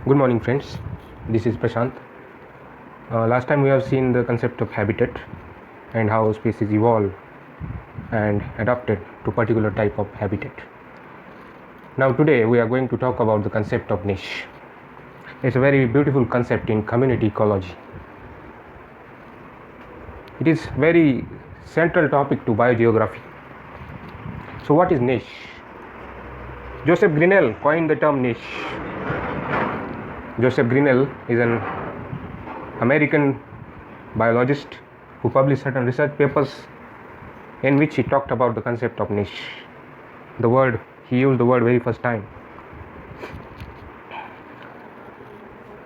Good morning, friends. This is Prashant. Last time we have seen the concept of habitat and how species evolve and adapted to particular type of habitat. Now today we are going to talk about the concept of niche. It's a very beautiful concept in community ecology. It is very central topic to biogeography. So what is niche? Joseph Grinnell coined the term niche. Joseph Grinnell is an American biologist who published certain research papers in which he talked about the concept of niche. He used the word very first time.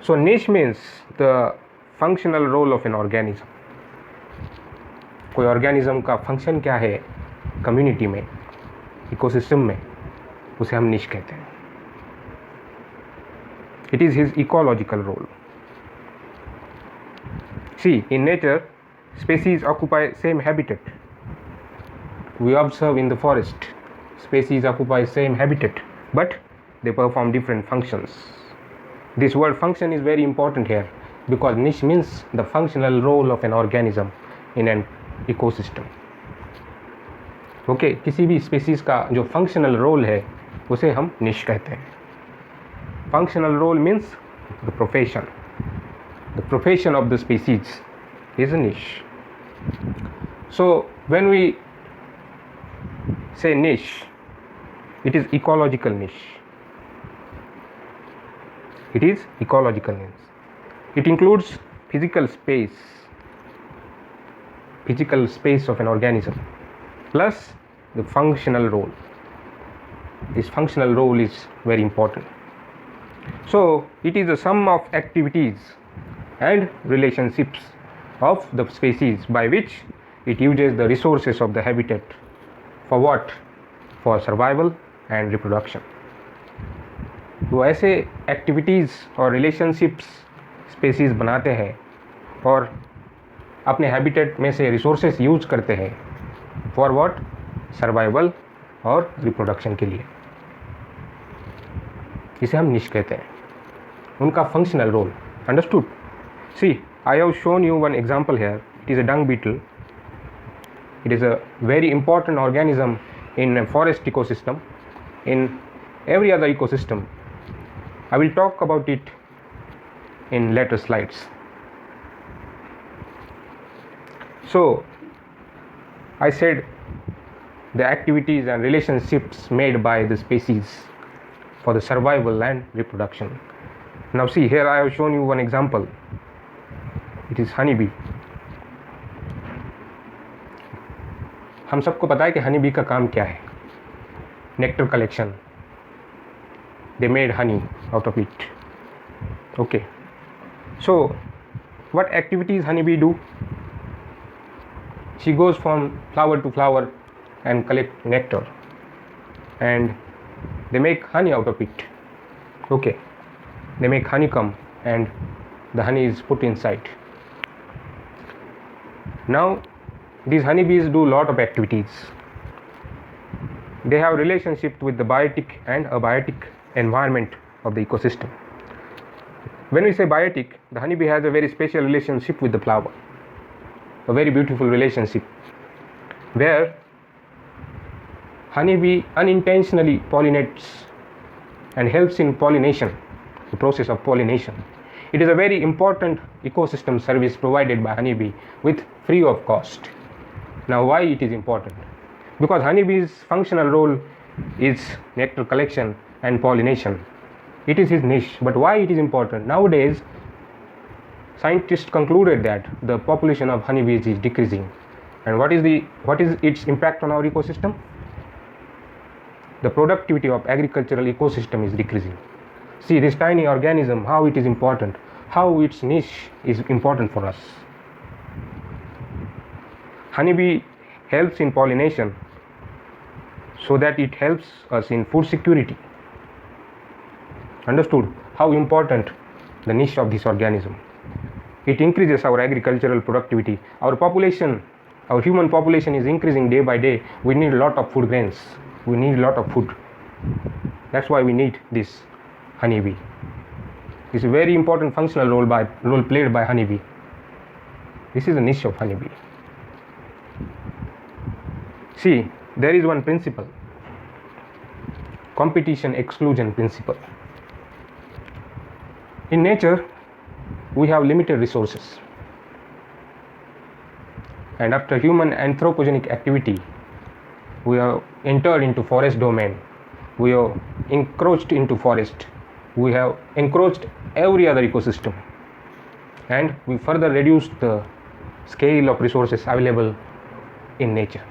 So niche means the functional role of an organism. कोई organism का function क्या है community में, ecosystem में, उसे हम niche कहते हैं. It is his ecological role. See, in nature, species occupy same habitat. We observe in the forest, species occupy same habitat, but they perform different functions. This word function is very important here because niche means the functional role of an organism in an ecosystem. Okay, किसी भी species का जो functional role है उसे हम niche कहते हैं. Functional role means the profession. The profession of the species is a niche. So when we say niche, it is ecological niche. It is ecological niche. It includes physical space of an organism plus the functional role. This functional role is very important. So it is a sum of activities and relationships of the species by which it uses the resources of the habitat for what? For survival and reproduction. वो ऐसे activities और relationships species बनाते हैं और अपने habitat में से resources use करते हैं फॉर व्हाट? सर्वाइवल और रिप्रोडक्शन के लिए. इसे हम निश कहते हैं. उनका functional role. Understood? See, I have shown you one example here. It is a dung beetle. It is a very important organism in a forest ecosystem, in every other ecosystem. I will talk about it in later slides. So, I said the activities and relationships made by the species for the survival and reproduction. Now see, here I have shown you one example. It is honeybee. हम सबको पता है कि honey bee का काम क्या है. Nectar collection. They made honey out of it. Okay, so what activities honey bee do? She goes from flower to flower and collect nectar and they make honey out of it. Okay, they make honey comb and the honey is put inside. Now these honeybees do lot of activities. They have relationship with the biotic and abiotic environment of the ecosystem. When we say biotic, the honeybee has a very special relationship with the flower, a very beautiful relationship where honeybee unintentionally pollinates and helps in pollination, the process of pollination. It is a very important ecosystem service provided by honeybee with free of cost. Now why it is important? Because honeybee's functional role is nectar collection and pollination. It is his niche. But why it is important? Nowadays scientists concluded that the population of honeybees is decreasing. And what is its impact on our ecosystem? The productivity of agricultural ecosystem is decreasing. See this tiny organism, how it is important, how its niche is important for us. Honeybee helps in pollination so that it helps us in food security. Understood how important the niche of this organism. It increases our agricultural productivity. Our population, our human population is increasing day by day. We need a lot of food grains. We need a lot of food. That's why we need this honeybee. This is a very important functional role played by honeybee. This is a niche of honeybee. See, there is one principle, competition exclusion principle. In nature, we have limited resources, and after human anthropogenic activity, we have entered into forest domain, we have encroached into forest, we have encroached every other ecosystem, and we further reduced the scale of resources available in nature.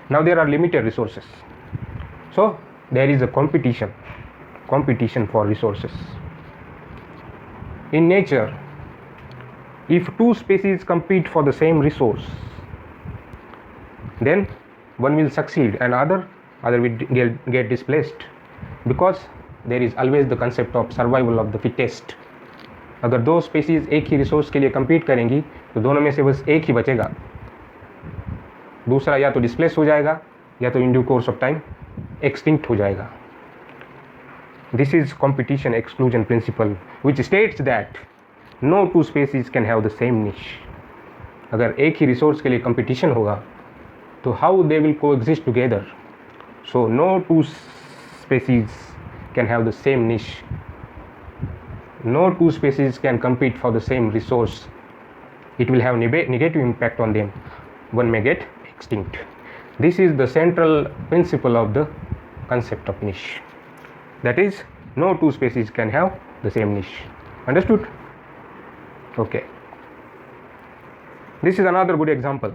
Now there are limited resources, so there is a competition for resources. In nature, if two species compete for the same resource, then one will succeed and other will get displaced, because there is always the concept of survival of the fittest. अगर दो species एक ही resource के लिए compete करेंगी तो दोनों में से बस एक ही बचेगा, दूसरा या तो डिस्प्लेस हो जाएगा या तो in due course of time extinct हो जाएगा. This is competition exclusion principle, which states that no two species can have the same niche. अगर एक ही रिसोर्स के लिए कंपटीशन होगा तो how they will coexist together? So no two species can have the same niche. No two species can compete for the same resource. It will have negative impact on them. One may get extinct. This is the central principle of the concept of niche. That is, no two species can have the same niche. Understood? Okay. This is another good example.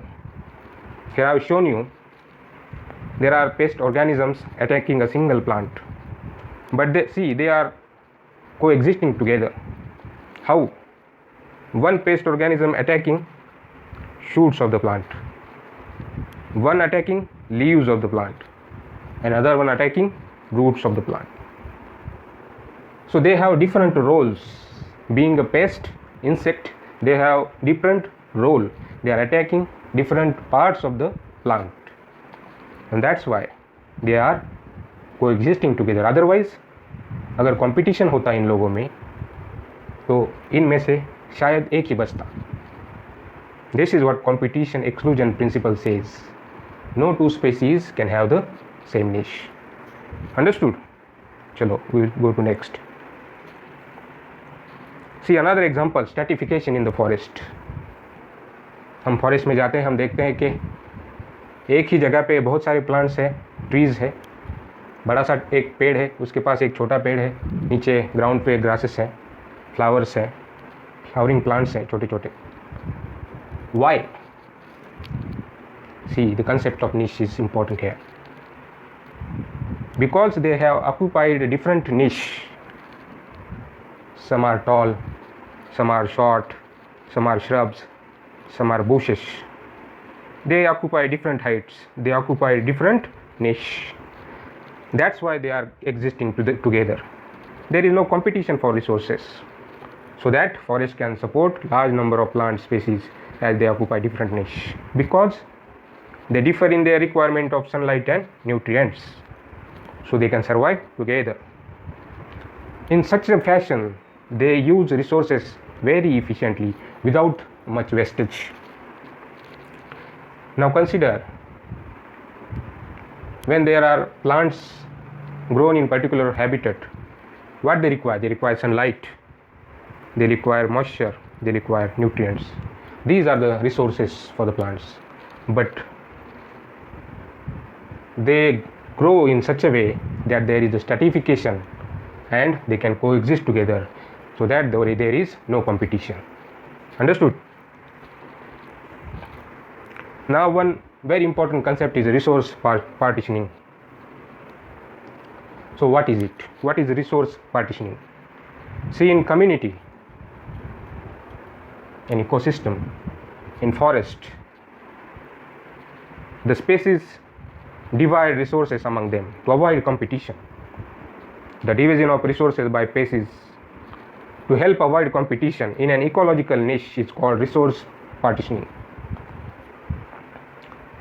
Here I have shown you there are pest organisms attacking a single plant, but they are coexisting together. How? One pest organism attacking shoots of the plant, one attacking leaves of the plant, another one attacking roots of the plant. So they have different roles. Being a pest, insect, they have different role. They are attacking different parts of the plant, and that's why they are coexisting together. Otherwise, अगर competition होता इन लोगों में तो इनमें से शायद एक ही बचता. This is what competition exclusion principle says. No two species can have the same niche. Understood? चलो, we will go to next. See another example, stratification in the forest. हम फॉरेस्ट में जाते हैं, हम देखते हैं कि एक ही जगह पे बहुत सारे प्लांट्स हैं, ट्रीज़ है, बड़ा सा एक पेड़ है, उसके पास एक छोटा पेड़ है, नीचे ग्राउंड पे ग्रासेस हैं, फ्लावर्स हैं, फ्लावरिंग प्लांट्स हैं छोटे छोटे. Why? See, the concept of niche is important here. Because they have occupied a different niche. Some are tall, some are short, some are shrubs, some are bushes. They occupy different heights, they occupy different niche. That's why they are existing together. There is no competition for resources, so that forest can support large number of plant species as they occupy different niche, because they differ in their requirement of sunlight and nutrients, so they can survive together. In such a fashion, they use resources very efficiently without much wastage. Now consider, when there are plants grown in particular habitat, what they require? They require sunlight, they require moisture, they require nutrients. These are the resources for the plants, but they grow in such a way that there is a stratification and they can coexist together, so that there is no competition. Understood? Now one very important concept is resource partitioning. So what is it? What is resource partitioning? See, in community, in ecosystem, in forest, the species divide resources among them to avoid competition. The division of resources by species to help avoid competition in an ecological niche is called resource partitioning.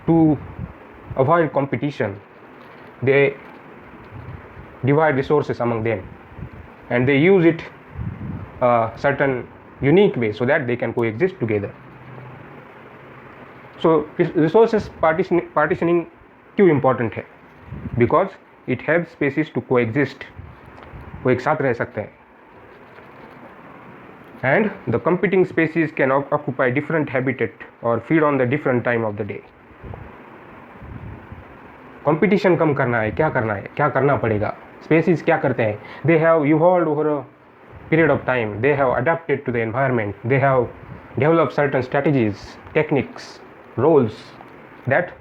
To avoid competition, they divide resources among them and they use it a certain unique way so that they can coexist together. So resources partitioning क्यों important है? Because it helps species to coexist, वो एक साथ रह सकते हैं, and the competing species can occupy different habitat or feed on the different time of the day. Competition कम करना है, क्या करना है, क्या करना पड़ेगा? स्पेसीज क्या करते हैं? They have evolved over a period of time, they have adapted to the environment, they have developed certain strategies, techniques, roles that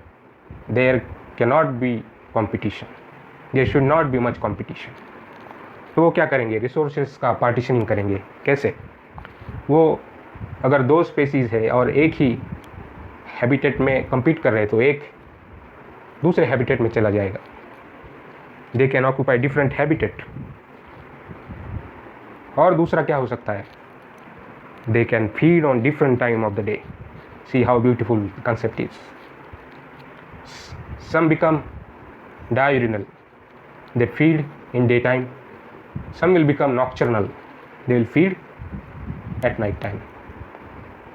there cannot be competition, there should not be much competition. तो वो क्या करेंगे? Resources का partitioning करेंगे. कैसे? वो अगर दो स्पेसीज है और एक ही हैबिटेट में compete कर रहे हैं तो एक दूसरे हैबिटेट में चला जाएगा. They can occupy different habitat. और दूसरा क्या हो सकता है? They can feed on different time of the day. See how beautiful concept is. Some become diurnal, they feed in daytime. Some will become nocturnal, they will feed at night time.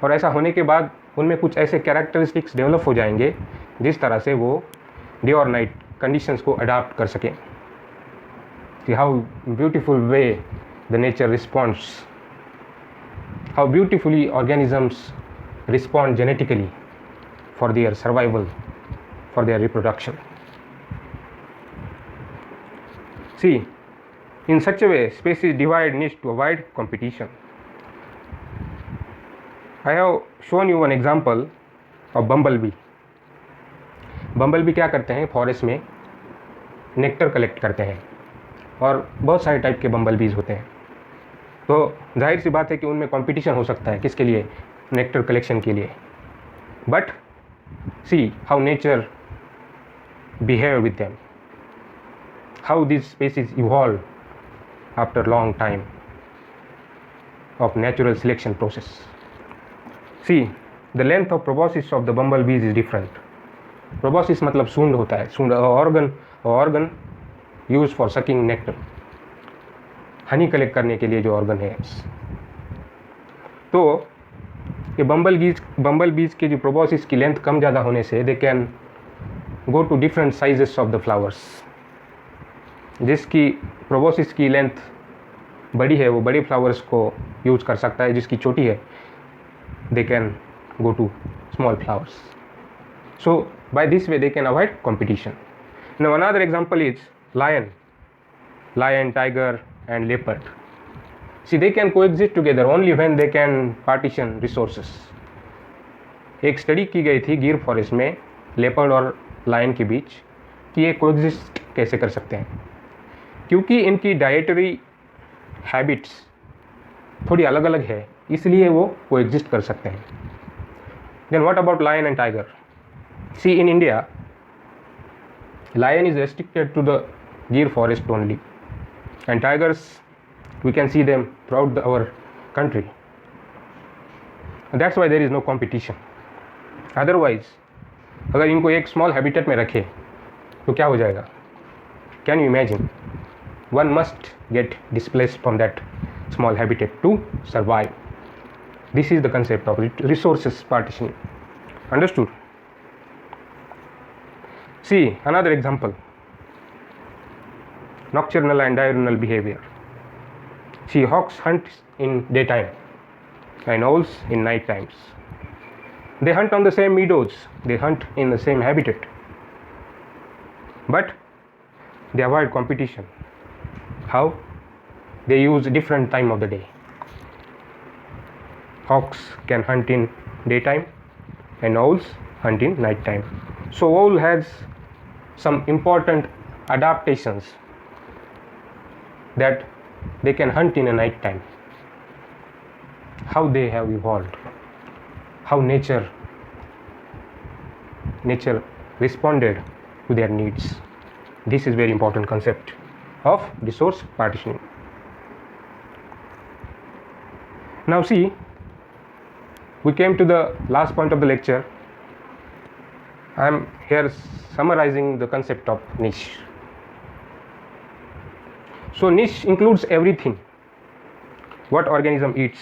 और ऐसा होने के बाद उनमें कुछ ऐसे characteristics develop हो जाएंगे जिस तरह से वो डे और नाइट कंडीशंस को अडाप्ट कर सकें. See how beautiful way the nature responds, how beautifully organisms respond genetically for their survival, for their reproduction. See, in such a way, species divide niche to avoid competition. I have shown you one example of bumblebee. Bumblebee क्या करते हैं? Forest में nectar collect करते हैं और बहुत सारे type के बम्बलबीज होते हैं. तो जाहिर सी बात है कि उनमें कंपटीशन हो सकता है. किसके लिए? नेक्टर कलेक्शन के लिए. But see how nature behave with them, how these species evolve after long time of natural selection process. See, the length of proboscis of the bumblebees is different. Proboscis मतलब सूंड होता है. सूंड organ used for sucking nectar, Honey collect करने के लिए जो organ है. तो ये बम्बलबीज के जो प्रोबोसिस की लेंथ कम ज़्यादा होने से they can go to different sizes of the flowers. जिसकी प्रोबोसिस की लेंथ बड़ी है वो बड़े फ्लावर्स को यूज़ कर सकता है. जिसकी छोटी है they can go to small flowers. So by this way they can avoid competition. Now another example is lion, tiger and leopard. See, they can coexist together only when they can partition resources. एक study की गई थी गिर forest में leopard और lion के बीच कि ये कोएग्जिस्ट कैसे कर सकते हैं. क्योंकि इनकी डाइटरी हैबिट्स थोड़ी अलग अलग है इसलिए वो कोएग्जिस्ट कर सकते हैं. Then what about lion and tiger? See, in India lion is restricted to the Gir forest only, and tigers we can see them throughout our country. That's why there is no competition. Otherwise, अगर इनको एक small habitat में रखे तो क्या हो जाएगा? Can you imagine? One must get displaced from that small habitat to survive. This is the concept of resources partitioning. Understood? See, another example, nocturnal and diurnal behavior. See, hawks hunt in daytime and owls in night times. They hunt on the same meadows, they hunt in the same habitat, but they avoid competition. How? They use different time of the day. Hawks can hunt in daytime and owls hunt in night time. So owl has some important adaptations that they can hunt in a night time. How they have evolved, how nature responded to their needs. This is very important concept of resource partitioning. Now see, we came to the last point of the lecture. I am here summarizing the concept of niche. So niche includes everything. what organism eats,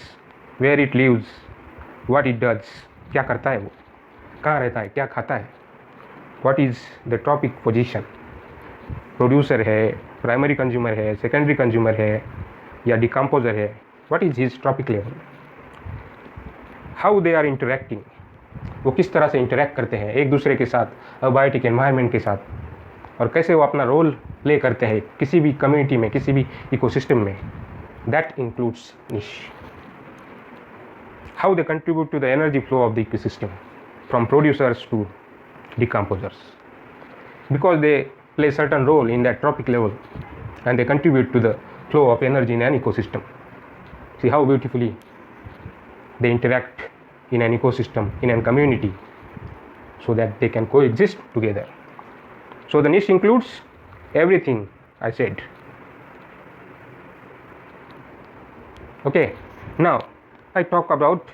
where it lives, what it does, क्या करता है वो, कहाँ रहता है, क्या खाता है, what is the trophic position, producer है, प्राइमरी कंज्यूमर है, सेकेंडरी कंज्यूमर है या डिकम्पोजर है, what is his trophic level, how they are interacting, वो किस तरह से इंटरेक्ट करते हैं एक दूसरे के साथ, अबायोटिक एनवायरनमेंट के साथ, और कैसे वो अपना रोल प्ले करते हैं किसी भी कम्युनिटी में, किसी भी इकोसिस्टम में. That includes niche. How they contribute to the energy flow of the ecosystem from producers to decomposers, because they play certain role in that trophic level and they contribute to the flow of energy in an ecosystem. See how beautifully they interact in an ecosystem, in a community, so that they can coexist together. So the niche includes everything I said. Okay, now I talk about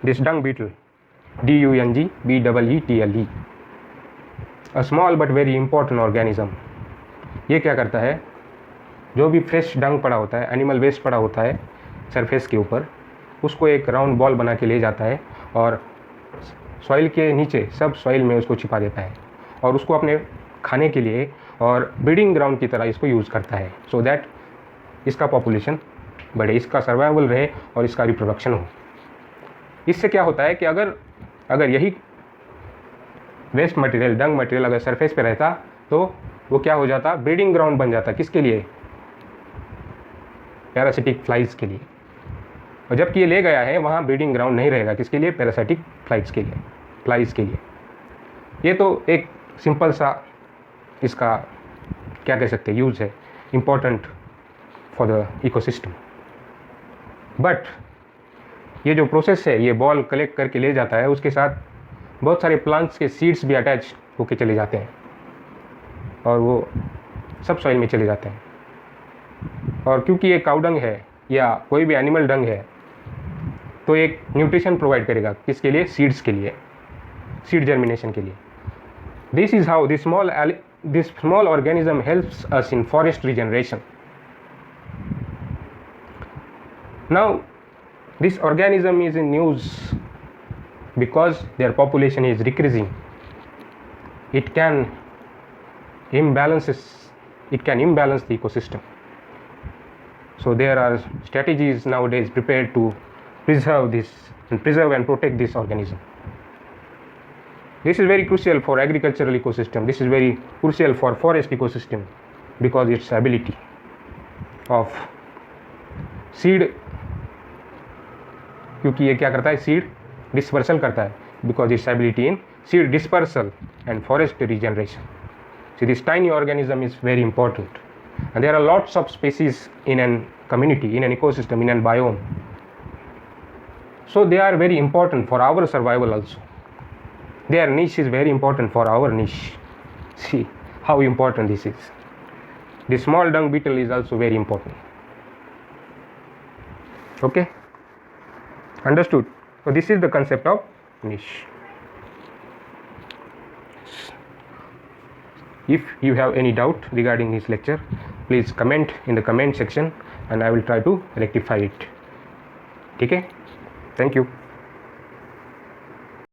this dung beetle, DUNGBEETLE, a small but very important organism. ये क्या करता है, जो भी fresh डंग पड़ा होता है, animal waste पड़ा होता है सरफेस के ऊपर, उसको एक राउंड बॉल बना के ले जाता है और सॉइल के नीचे, सब सॉइल में उसको छिपा देता है और उसको अपने खाने के लिए और ब्रीडिंग ग्राउंड की तरह इसको यूज़ करता है, सो दैट इसका पॉपुलेशन बढ़े, इसका सर्वाइवल रहे और इसका रिप्रोडक्शन हो. इससे क्या होता है कि अगर यही वेस्ट मटेरियल, डंग मटेरियल अगर सरफेस पे रहता तो वो क्या हो जाता, ब्रीडिंग ग्राउंड बन जाता. किसके लिए, पैरासिटिक फ्लाइज के लिए. और जबकि ये ले गया है वहाँ ब्रीडिंग ग्राउंड नहीं रहेगा. किसके लिए, पैरासिटिक फ्लाइज के लिए. ये तो एक सिंपल सा इसका क्या कह सकते हैं यूज़ है, important for the ecosystem. But ये जो प्रोसेस है, ये बॉल कलेक्ट करके ले जाता है, उसके साथ बहुत सारे प्लांट्स के सीड्स भी अटैच होके चले जाते हैं और वो सब सॉइल में चले जाते हैं. और क्योंकि ये काउ डंग है या कोई भी एनिमल डंग है, तो एक न्यूट्रिशन प्रोवाइड करेगा. किसके लिए, सीड्स के लिए, सीड जर्मिनेशन के लिए. This is how this small organism helps us in forest regeneration. Now this organism is in news because their population is decreasing. It can imbalance the ecosystem. So there are strategies nowadays prepared to preserve and protect this organism. This is very crucial for agricultural ecosystem. This is very crucial for forest ecosystem because its ability of seed, क्योंकि ये क्या करता है, seed dispersal करता है, because its ability in seed dispersal and forest regeneration. So this tiny organism is very important, and there are lots of species in an community, in an ecosystem, in an biome. So they are very important for our survival also. Their niche is very important for our niche. See how important this is. The small dung beetle is also very important. Okay, understood? So this is the concept of niche. If you have any doubt regarding this lecture, please comment in the comment section and I will try to rectify it. Okay, thank you.